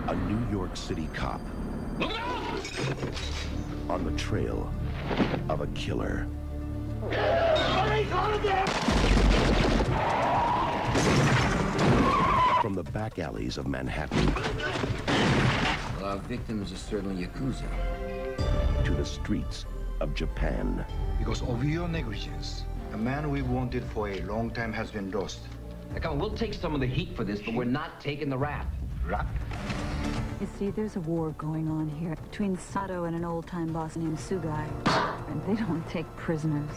A New York City cop on the trail of a killer. From the back alleys of Manhattan Well, our victims are certainly Yakuza. to the streets of Japan. Because of your negligence, a man we wanted for a long time has been lost. Now, come on, we'll take some of the heat for this, but we're not taking the rap. Rap? You see, there's a war going on here between Sato and an old-time boss named Sugai. And they don't take prisoners.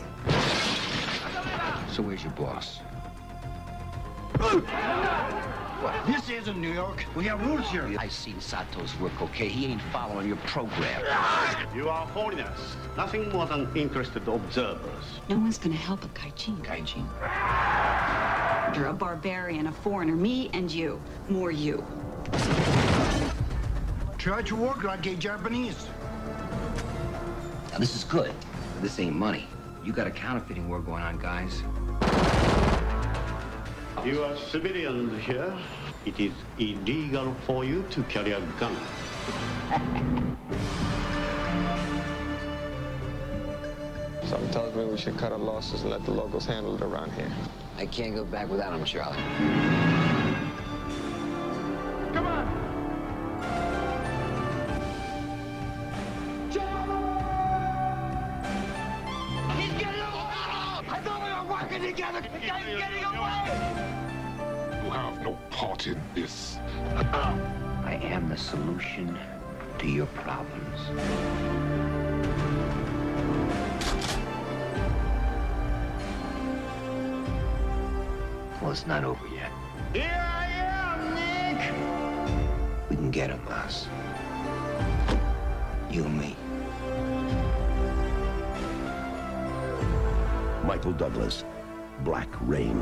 So where's your boss? What? This isn't New York. We have rules here. I seen Sato's work, okay? He ain't following your program. You are foreigners, nothing more than interested observers. No one's gonna help a Kaijin. Kaijin. You're a barbarian, a foreigner, me and you. More you. Try to work like a Japanese. Now, this is good, but this ain't money. You got a counterfeiting war going on, guys. You are civilians here. It is illegal for you to carry a gun. Something tells me we should cut our losses and let the locals handle it around here. I can't go back without him, Charlie. Come on! He's getting away! I thought we were working together! The guy's getting away! You have no part in this. I am the solution to your problems. Well, it's not over yet. Here I am, Nick! We can get him, boss. You and me. Michael Douglas, Black Rain.